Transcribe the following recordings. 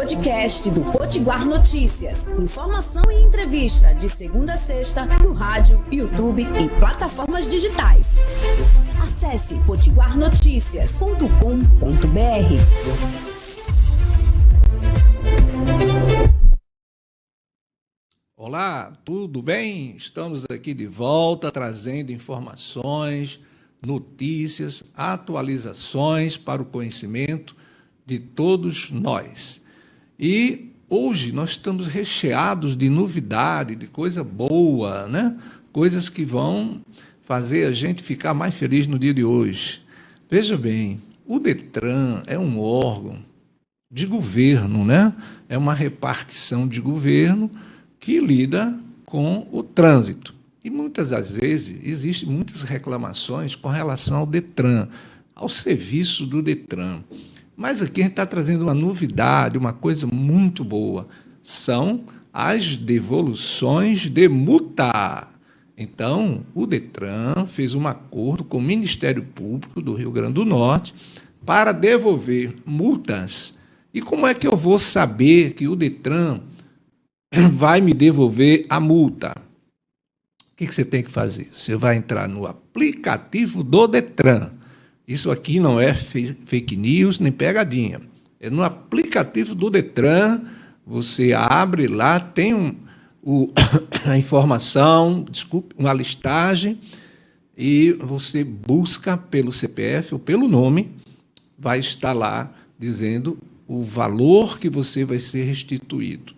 podcast do Potiguar Notícias. Informação e entrevista de segunda a sexta no rádio, YouTube e plataformas digitais. Acesse potiguarnoticias.com.br. Olá, tudo bem? Estamos aqui de volta trazendo informações, notícias, atualizações para o conhecimento de todos nós. E hoje nós estamos recheados de novidade, de coisa boa, né? Coisas que vão fazer a gente ficar mais feliz no dia de hoje. Veja bem, o Detran é um órgão de governo, né? É uma repartição de governo que lida com o trânsito. E muitas das vezes existem muitas reclamações com relação ao Detran, ao serviço do Detran. Mas aqui a gente está trazendo uma novidade, uma coisa muito boa. São as devoluções de multa. Então, o Detran fez um acordo com o Ministério Público do Rio Grande do Norte para devolver multas. E como é que eu vou saber que o Detran vai me devolver a multa? O que você tem que fazer? Você vai entrar no aplicativo do Detran. Isso aqui não é fake news nem pegadinha. É no aplicativo do Detran, você abre lá, tem a informação, uma listagem, e você busca pelo CPF ou pelo nome, vai estar lá dizendo o valor que você vai ser restituído.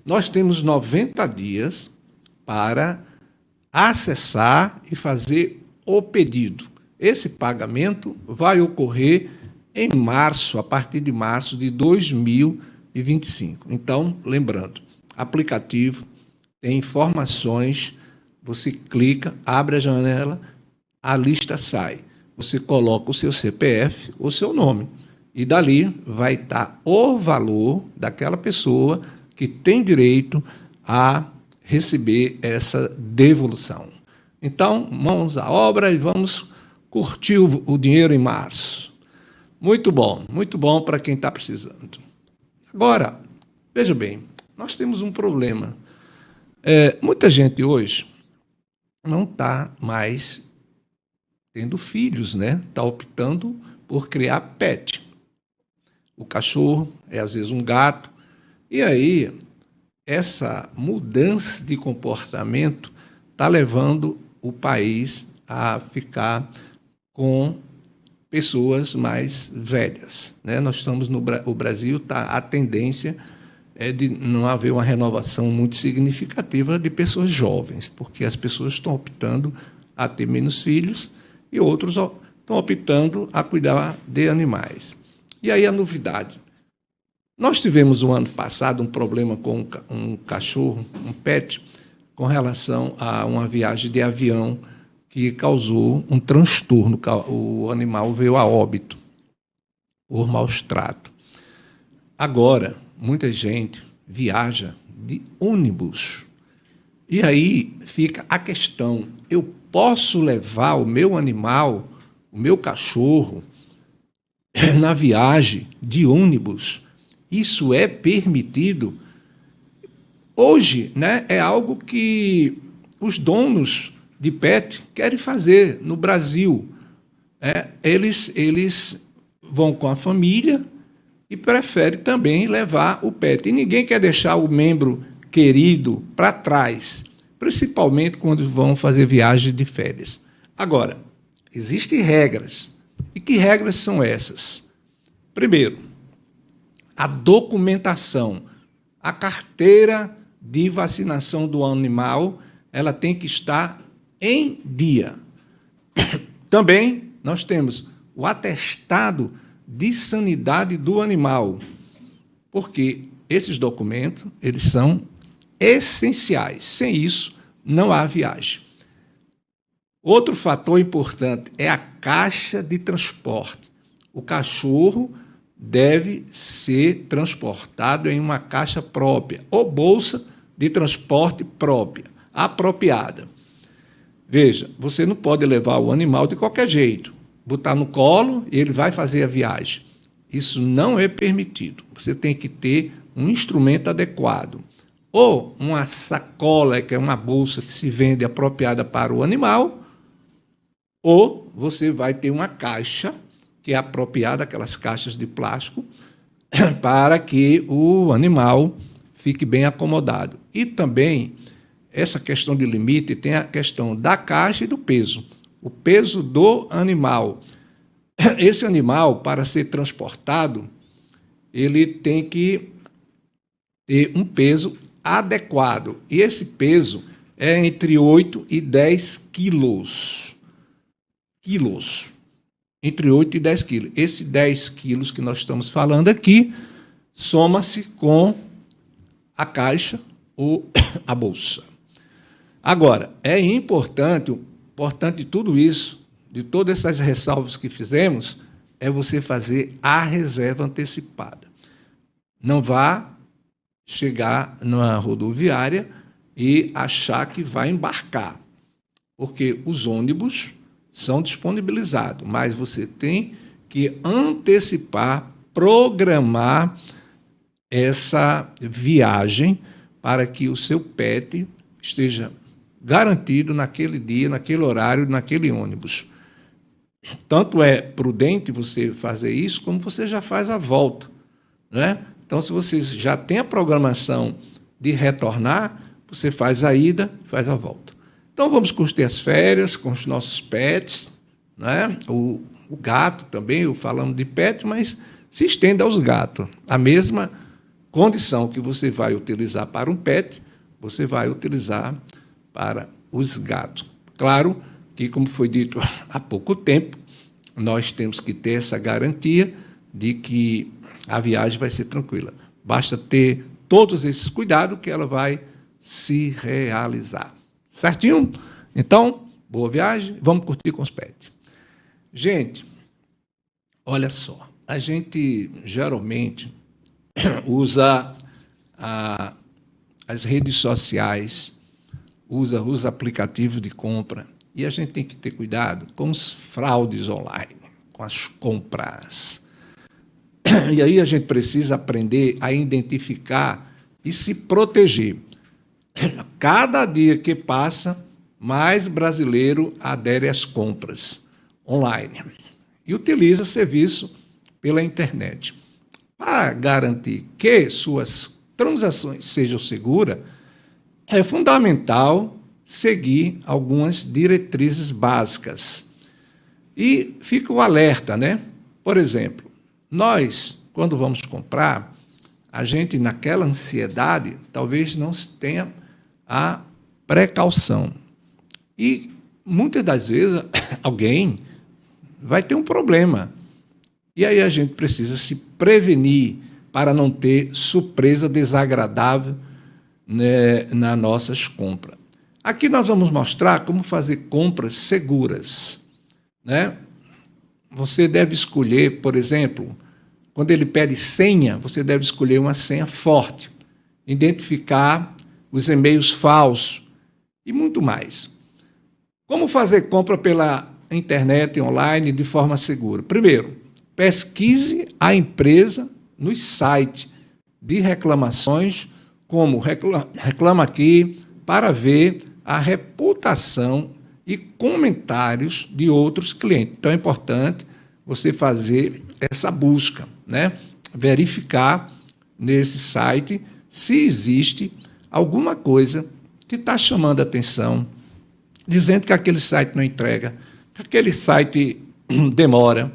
Nós temos 90 dias para acessar e fazer o pedido. Esse pagamento vai ocorrer em março, a partir de março de 2025. Então, lembrando, aplicativo, tem informações, você clica, abre a janela, a lista sai. Você coloca o seu CPF, o seu nome, e dali vai estar o valor daquela pessoa que tem direito a receber essa devolução. Então, mãos à obra e vamos curtir o dinheiro em março. Muito bom para quem está precisando. Agora, veja bem, nós temos um problema. Muita gente hoje não está mais tendo filhos, né? Está optando por criar pet. O cachorro é, às vezes, um gato. E aí, essa mudança de comportamento está levando o país a ficar com pessoas mais velhas, né? Nós estamos o Brasil a tendência é de não haver uma renovação muito significativa de pessoas jovens, porque as pessoas estão optando a ter menos filhos e outros estão optando a cuidar de animais. E aí a novidade. Nós tivemos, o ano passado, um problema com um cachorro, um pet, com relação a uma viagem de avião que causou um transtorno. O animal veio a óbito por maus tratos. Agora, muita gente viaja de ônibus. E aí fica a questão, eu posso levar o meu animal, o meu cachorro, na viagem de ônibus? Isso é permitido? Hoje, né, é algo que os donos de pet querem fazer no Brasil. Eles vão com a família e preferem também levar o pet. E ninguém quer deixar o membro querido para trás, principalmente quando vão fazer viagem de férias. Agora, existem regras. E que regras são essas? Primeiro, a documentação, a carteira de vacinação do animal, ela tem que estar em dia. Também nós temos o atestado de sanidade do animal, porque esses documentos eles são essenciais. Sem isso, não há viagem. Outro fator importante é a caixa de transporte. O cachorro deve ser transportado em uma caixa própria ou bolsa de transporte própria, apropriada. Veja, você não pode levar o animal de qualquer jeito, botar no colo e ele vai fazer a viagem. Isso não é permitido. Você tem que ter um instrumento adequado, ou uma sacola, que é uma bolsa que se vende apropriada para o animal, ou você vai ter uma caixa que é apropriada, aquelas caixas de plástico, para que o animal fique bem acomodado. E também, essa questão de limite, tem a questão da caixa e do peso. O peso do animal. Esse animal, para ser transportado, ele tem que ter um peso adequado. E esse peso é entre 8 e 10 quilos. Entre 8 e 10 quilos. Esse 10 quilos que nós estamos falando aqui soma-se com a caixa ou a bolsa. Agora, é importante de tudo isso, de todas essas ressalvas que fizemos, é você fazer a reserva antecipada. Não vá chegar na rodoviária e achar que vai embarcar, porque os ônibus são disponibilizados, mas você tem que antecipar, programar essa viagem para que o seu pet esteja garantido naquele dia, naquele horário, naquele ônibus. Tanto é prudente você fazer isso, como você já faz a volta, né? Então, se você já tem a programação de retornar, você faz a ida, faz a volta. Então, vamos curtir as férias com os nossos pets, né? O gato também, falamos de pet, mas se estende aos gatos. A mesma condição que você vai utilizar para um pet, você vai utilizar para os gatos. Claro que, como foi dito há pouco tempo, nós temos que ter essa garantia de que a viagem vai ser tranquila. Basta ter todos esses cuidados que ela vai se realizar. Certinho? Então, boa viagem, vamos curtir com os pets. Gente, olha só, a gente geralmente usa as redes sociais, usa os aplicativos de compra, e a gente tem que ter cuidado com os fraudes online, com as compras. E aí a gente precisa aprender a identificar e se proteger. Cada dia que passa, mais brasileiro adere às compras online e utiliza serviço pela internet. Para garantir que suas transações sejam seguras, é fundamental seguir algumas diretrizes básicas. E fica o alerta, né? Por exemplo, nós, quando vamos comprar, a gente, naquela ansiedade, talvez não tenha a precaução. E, muitas das vezes, alguém vai ter um problema. E aí a gente precisa se prevenir para não ter surpresa desagradável, né, nas nossas compras. Aqui nós vamos mostrar como fazer compras seguras, né? Você deve escolher, por exemplo, quando ele pede senha, você deve escolher uma senha forte, identificar os e-mails falsos e muito mais. Como fazer compra pela internet online de forma segura? Primeiro, pesquise a empresa nos sites de reclamações, como Reclama Aqui, para ver a reputação e comentários de outros clientes. Então, é importante você fazer essa busca, né? Verificar nesse site se existe alguma coisa que está chamando a atenção, dizendo que aquele site não entrega, que aquele site demora,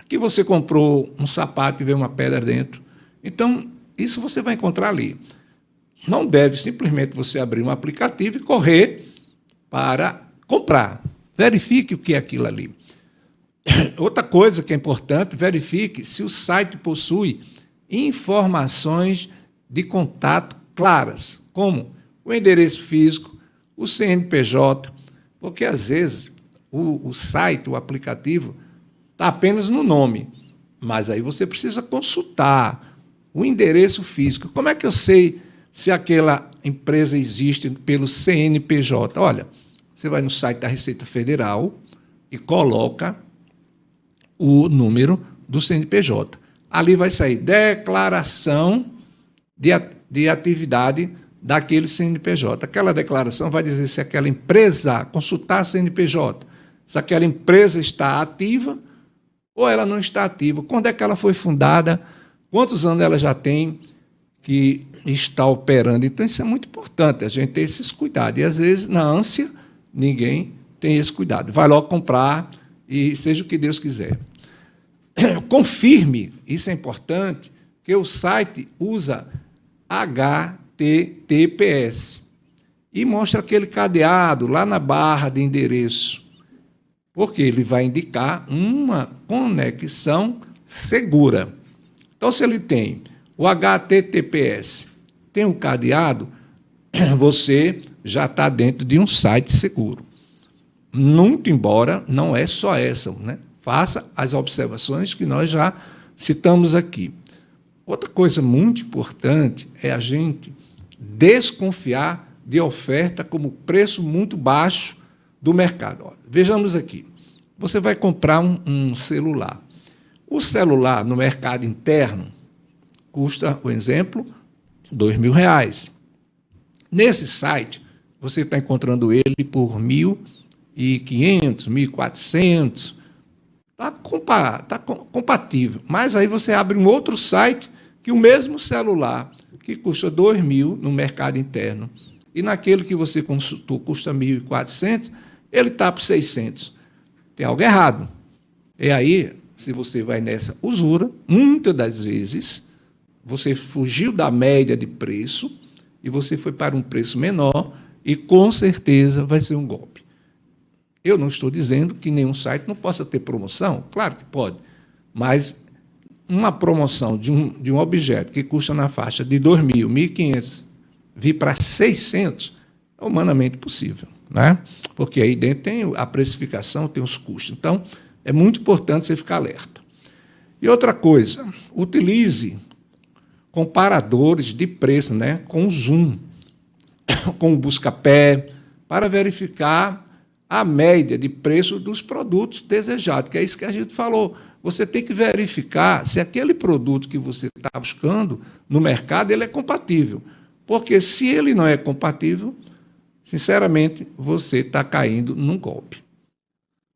que você comprou um sapato e veio uma pedra dentro. Então, isso você vai encontrar ali. Não deve simplesmente você abrir um aplicativo e correr para comprar. Verifique o que é aquilo ali. Outra coisa que é importante, verifique se o site possui informações de contato claras, como o endereço físico, o CNPJ, porque às vezes o site, o aplicativo, está apenas no nome, mas aí você precisa consultar o endereço físico. Como é que eu sei se aquela empresa existe pelo CNPJ? Olha, você vai no site da Receita Federal e coloca o número do CNPJ. Ali vai sair declaração de atividade daquele CNPJ. Aquela declaração vai dizer se aquela empresa, consultar a CNPJ, se aquela empresa está ativa ou ela não está ativa, quando é que ela foi fundada, quantos anos ela já tem que está operando. Então, isso é muito importante, a gente ter esses cuidados. E, às vezes, na ânsia, ninguém tem esse cuidado. Vai logo comprar e seja o que Deus quiser. Confirme, isso é importante, que o site usa HTTPS e mostra aquele cadeado lá na barra de endereço, porque ele vai indicar uma conexão segura. Então, se ele tem o HTTPS, tem um cadeado, você já está dentro de um site seguro. Muito embora não é só essa, né? Faça as observações que nós já citamos aqui. Outra coisa muito importante é a gente desconfiar de oferta como preço muito baixo do mercado. Olha, vejamos aqui. Você vai comprar um celular. O celular no mercado interno custa, por exemplo, R$2.000. Nesse site, você está encontrando ele por R$1.500, R$1.400. Está compatível. Mas aí você abre um outro site que o mesmo celular, que custa R$2.000 no mercado interno, e naquele que você consultou custa R$1.400, ele está por R$600. Tem algo errado. E aí, se você vai nessa usura, muitas das vezes, você fugiu da média de preço e você foi para um preço menor e, com certeza, vai ser um golpe. Eu não estou dizendo que nenhum site não possa ter promoção, claro que pode, mas uma promoção de um objeto que custa na faixa de R$2.000, R$1.500, vir para R$600, é humanamente possível, né? Porque aí dentro tem a precificação, tem os custos. Então, é muito importante você ficar alerta. E outra coisa, utilize comparadores de preço, né, com o Zoom, com o Buscapé, para verificar a média de preço dos produtos desejados, que é isso que a gente falou. Você tem que verificar se aquele produto que você está buscando no mercado ele é compatível. Porque se ele não é compatível, sinceramente, você está caindo num golpe.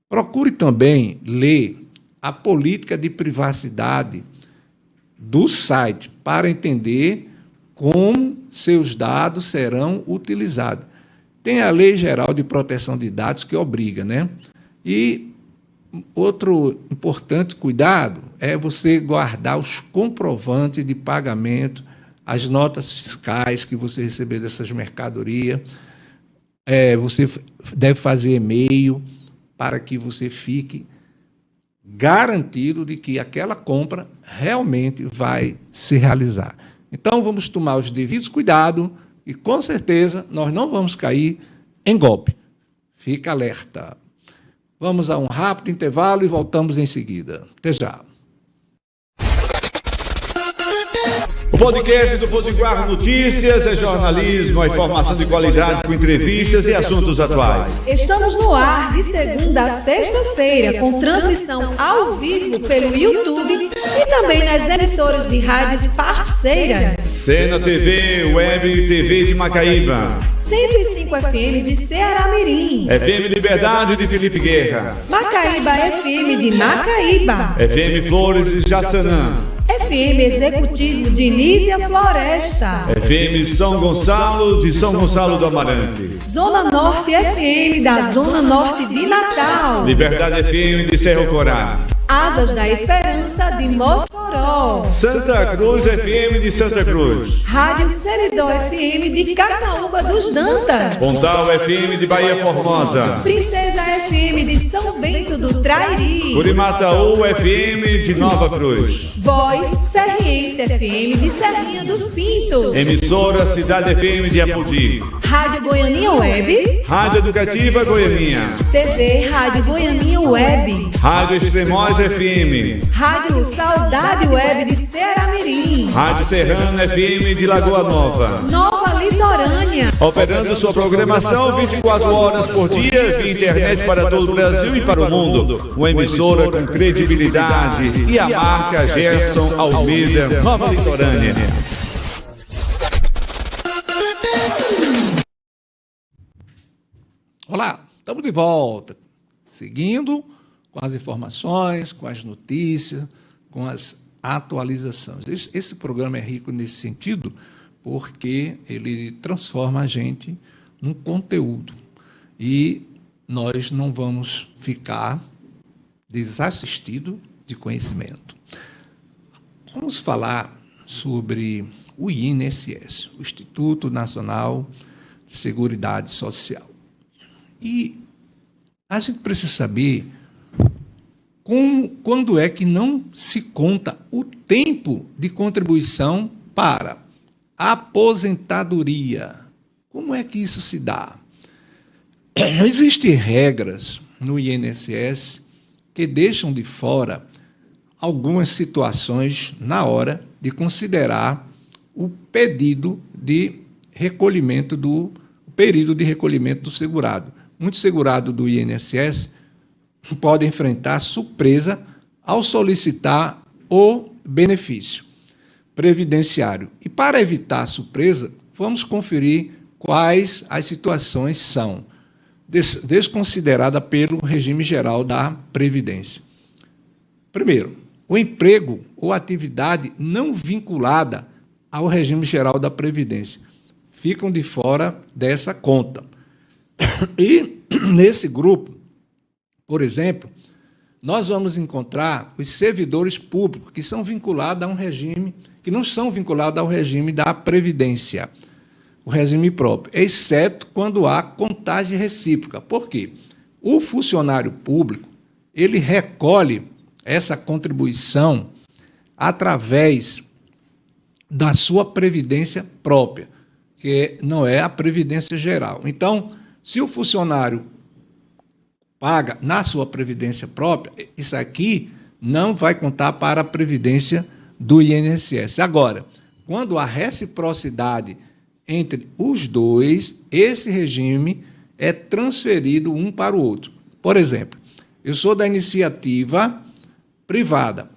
Procure também ler a política de privacidade do site para entender como seus dados serão utilizados. Tem a Lei Geral de Proteção de Dados que obriga, né? E outro importante cuidado é você guardar os comprovantes de pagamento, as notas fiscais que você receber dessas mercadorias. Você deve fazer e-mail para que você fique garantido de que aquela compra realmente vai se realizar. Então, vamos tomar os devidos cuidados e, com certeza, nós não vamos cair em golpe. Fica alerta. Vamos a um rápido intervalo e voltamos em seguida. Até já. O podcast do Potiguar Notícias é jornalismo, a informação de qualidade com entrevistas e assuntos atuais. Estamos no ar de segunda a sexta-feira, com transmissão ao vivo pelo YouTube e também nas emissoras de rádios parceiras. Cena TV, Web TV de Macaíba. 105 FM de Ceará-Mirim. FM Liberdade de Felipe Guerra. Macaíba FM de Macaíba. FM Flores de Jaçanã. FM Executivo de Nísia Floresta. FM São Gonçalo de São Gonçalo do Amarante. Zona Norte FM da Zona Norte de Natal. Liberdade FM de Cerro Corá. Asas da Esperança de Mossoró. Santa Cruz FM de Santa Cruz. Rádio Seridó FM de Carnaúba dos Dantas. Pontal FM de Bahia Formosa. Princesa FM de São Bento do Trairi. Curimataú FM de Nova Cruz. Voz Serriense FM de Serrinha dos Pintos. Emissora Cidade FM de Apodi. Rádio Goianinha Web. Rádio Educativa Goianinha. TV Rádio Goianinha Web. Rádio Extremoz FM. Rádio Saudade Web de Ceará-Mirim. Rádio Serrano FM de Lagoa Nova. Nova Litorânea. Operando sua programação 24 horas por dia via internet para todo o Brasil e para o mundo. Uma emissora com credibilidade e a marca Gerson Almeida, Nova Litorânea. Olá, estamos de volta, seguindo com as informações, com as notícias, com as atualizações. Esse programa é rico nesse sentido porque ele transforma a gente num conteúdo e nós não vamos ficar desassistidos de conhecimento. Vamos falar sobre o INSS, o Instituto Nacional de Seguridade Social. E a gente precisa saber quando é que não se conta o tempo de contribuição para a aposentadoria. Como é que isso se dá? Existem regras no INSS que deixam de fora algumas situações na hora de considerar o pedido de recolhimento o período de recolhimento do segurado. Muitos segurados do INSS podem enfrentar surpresa ao solicitar o benefício previdenciário. E para evitar a surpresa, vamos conferir quais as situações são desconsideradas pelo regime geral da Previdência. Primeiro, o emprego ou atividade não vinculada ao regime geral da Previdência ficam de fora dessa conta. E nesse grupo, por exemplo, nós vamos encontrar os servidores públicos que são vinculados a um regime, que não são vinculados ao regime da Previdência, o regime próprio, exceto quando há contagem recíproca. Por quê? O funcionário público, ele recolhe essa contribuição através da sua previdência própria, que não é a Previdência Geral. Então, se o funcionário paga na sua previdência própria, isso aqui não vai contar para a previdência do INSS. Agora, quando há reciprocidade entre os dois, esse regime é transferido um para o outro. Por exemplo, eu sou da iniciativa privada,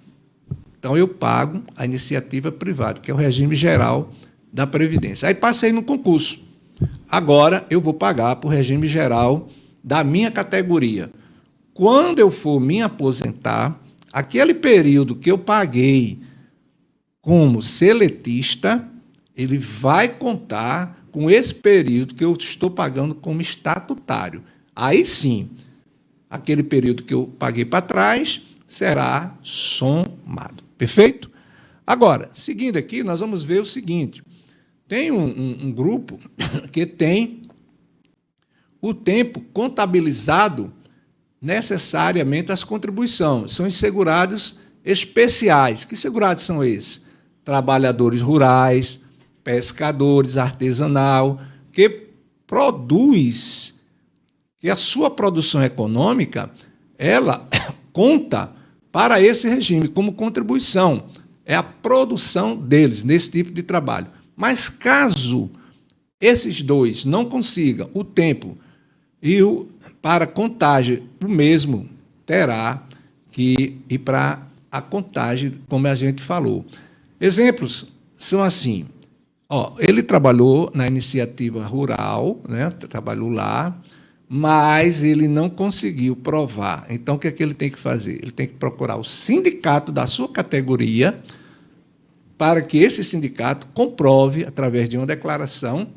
então eu pago a iniciativa privada, que é o regime geral da Previdência. Aí passei no concurso. Agora eu vou pagar para o regime geral da minha categoria. Quando eu for me aposentar, aquele período que eu paguei como seletista, ele vai contar com esse período que eu estou pagando como estatutário. Aí sim, aquele período que eu paguei para trás será somado. Perfeito? Agora, seguindo aqui, nós vamos ver o seguinte. Tem um grupo que tem o tempo contabilizado necessariamente as contribuições. São os segurados especiais. Que segurados são esses? Trabalhadores rurais, pescadores, artesanal, que produz, que a sua produção econômica, ela conta para esse regime como contribuição. É a produção deles nesse tipo de trabalho. Mas caso esses dois não consigam o tempo e para contagem, o mesmo terá que ir para a contagem, como a gente falou. Exemplos são assim. Ele trabalhou na iniciativa rural, né, trabalhou lá, mas ele não conseguiu provar. Então, o que é que ele tem que fazer? Ele tem que procurar o sindicato da sua categoria para que esse sindicato comprove, através de uma declaração,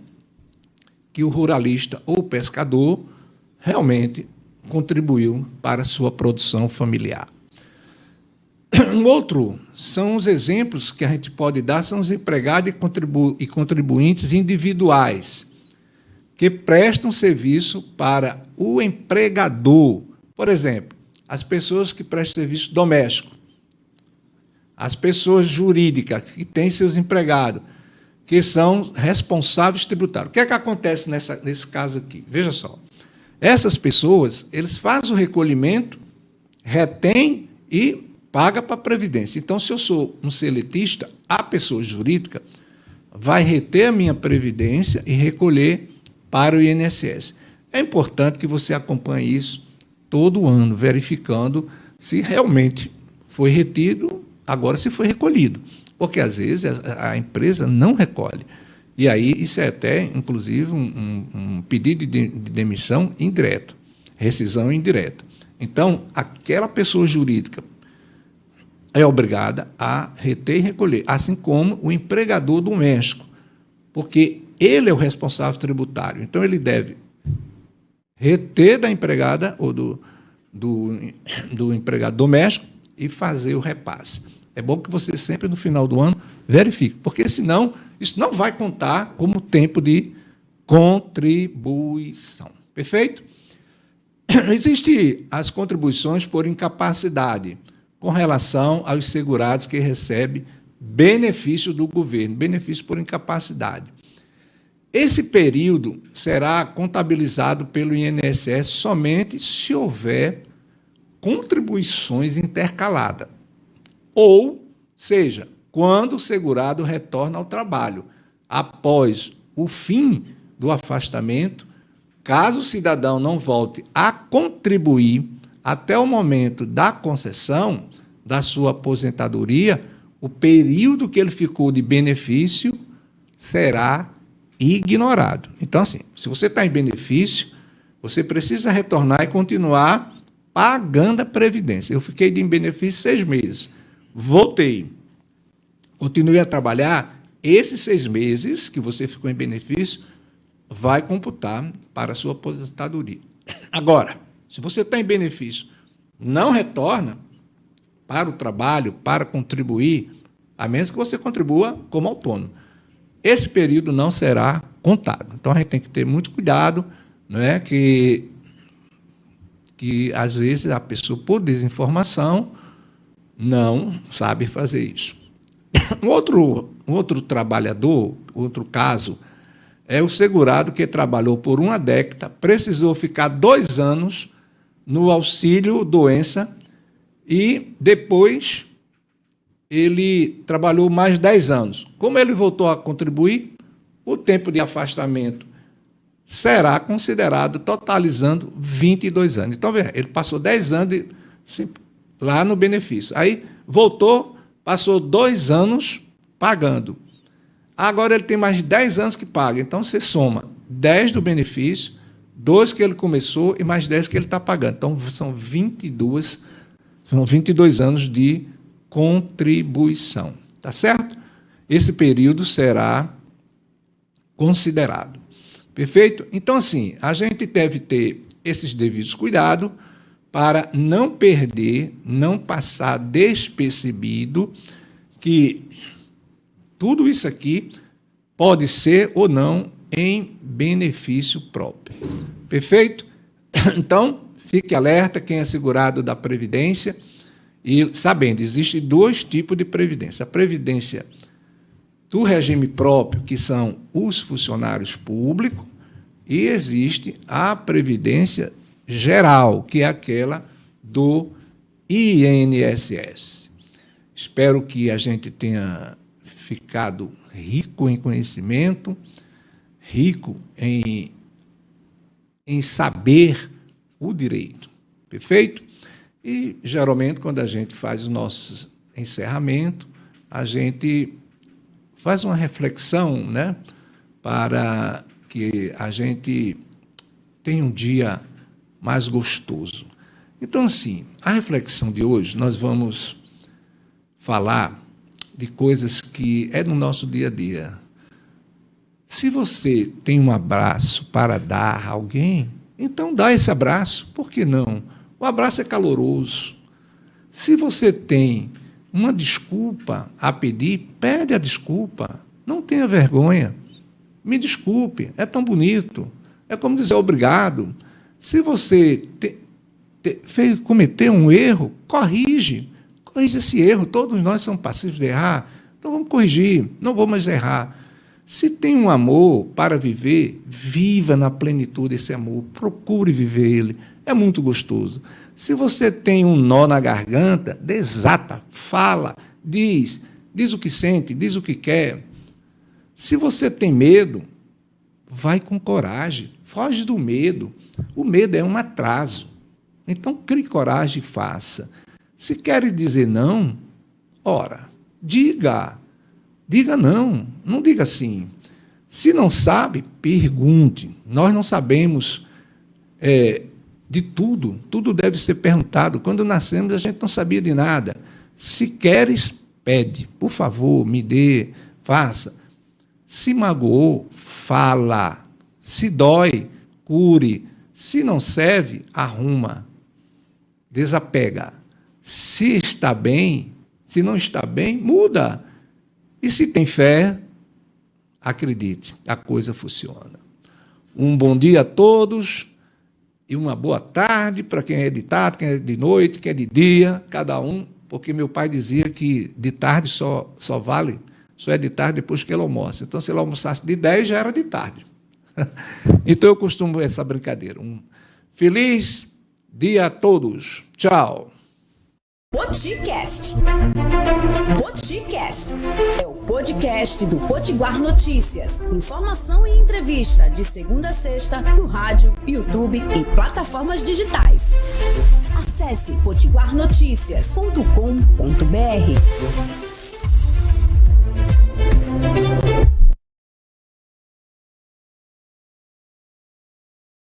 que o ruralista ou o pescador realmente contribuiu para a sua produção familiar. Um outro são os exemplos que a gente pode dar, são os empregados e contribuintes individuais, que prestam serviço para o empregador. Por exemplo, as pessoas que prestam serviço doméstico, as pessoas jurídicas que têm seus empregados, que são responsáveis tributários. O que é que acontece nesse caso aqui? Veja só. Essas pessoas, eles fazem o recolhimento, retêm e pagam para a Previdência. Então, se eu sou um seletista, a pessoa jurídica vai reter a minha Previdência e recolher para o INSS. É importante que você acompanhe isso todo ano, verificando se realmente foi retido, agora se foi recolhido. Porque, às vezes, a empresa não recolhe. E aí isso é até, inclusive, um pedido de demissão indireto, rescisão indireta. Então, aquela pessoa jurídica é obrigada a reter e recolher, assim como o empregador doméstico, porque ele é o responsável tributário. Então, ele deve reter da empregada ou do empregado doméstico e fazer o repasse. É bom que você sempre, no final do ano, verifique, porque senão isso não vai contar como tempo de contribuição. Perfeito? Existem as contribuições por incapacidade, com relação aos segurados que recebem benefício do governo, benefício por incapacidade. Esse período será contabilizado pelo INSS somente se houver contribuições intercaladas, ou seja, quando o segurado retorna ao trabalho, após o fim do afastamento, caso o cidadão não volte a contribuir até o momento da concessão da sua aposentadoria, o período que ele ficou de benefício será ignorado. Então, assim, se você está em benefício, você precisa retornar e continuar pagando a Previdência. Eu fiquei em benefício 6 meses, voltei, continuei a trabalhar, esses 6 meses que você ficou em benefício vai computar para a sua aposentadoria. Agora, se você está em benefício, não retorna para o trabalho, para contribuir, a menos que você contribua como autônomo. Esse período não será contado. Então, a gente tem que ter muito cuidado, não é? que às vezes, a pessoa, por desinformação, não sabe fazer isso. Um outro trabalhador, outro caso, é o segurado que trabalhou por 1 década, precisou ficar 2 anos no auxílio-doença e depois ele trabalhou mais 10 anos. Como ele voltou a contribuir, o tempo de afastamento será considerado totalizando 22 anos. Então, veja, ele passou 10 anos lá no benefício. Aí voltou, passou 2 anos pagando. Agora ele tem mais 10 anos que paga. Então, você soma 10 do benefício, 2 que ele começou e mais 10 que ele está pagando. Então, são 22 anos de contribuição. Tá certo? Esse período será considerado. Perfeito? Então, assim, a gente deve ter esses devidos cuidados para não perder, não passar despercebido que tudo isso aqui pode ser ou não em benefício próprio. Perfeito? Então, fique alerta quem é segurado da Previdência e sabendo, existem 2 tipos de Previdência. A Previdência do regime próprio, que são os funcionários públicos, e existe a Previdência Geral, que é aquela do INSS. Espero que a gente tenha ficado rico em conhecimento, rico em saber o direito. Perfeito? E, geralmente, quando a gente faz o nosso encerramento, a gente faz uma reflexão, né, para que a gente tenha um dia mais gostoso. Então, assim, a reflexão de hoje, nós vamos falar de coisas que é no nosso dia a dia. Se você tem um abraço para dar a alguém, então dá esse abraço, por que não? O abraço é caloroso. Se você tem uma desculpa a pedir, pede a desculpa, não tenha vergonha. Me desculpe, é tão bonito. É como dizer obrigado. Se você cometeu um erro, corrige esse erro. Todos nós somos passíveis de errar, então vamos corrigir, não vamos mais errar. Se tem um amor para viver, viva na plenitude esse amor, procure viver ele, é muito gostoso. Se você tem um nó na garganta, desata, fala, diz o que sente, diz o que quer. Se você tem medo, vai com coragem, foge do medo. O medo é um atraso. Então, crie coragem e faça. Se quer dizer não, ora, diga não diga sim. Se não sabe, pergunte. Nós não sabemos de tudo. Tudo deve ser perguntado. Quando nascemos, a gente não sabia de nada. Se queres, pede. Por favor, me dê, faça. Se magoou, fala. Se dói, cure. Se não serve, arruma. Desapega. Se está bem, se não está bem, muda. E se tem fé, acredite, a coisa funciona. Um bom dia a todos e uma boa tarde para quem é de tarde, quem é de noite, quem é de dia, cada um, porque meu pai dizia que de tarde só é de tarde depois que ele almoça. Então, se ele almoçasse de 10, já era de tarde. Então, eu costumo essa brincadeira. Um feliz dia a todos. Tchau. Poticast. Poticast é o podcast do Potiguar Notícias. Informação e entrevista de segunda a sexta no rádio, YouTube e plataformas digitais. Acesse potiguarnoticias.com.br.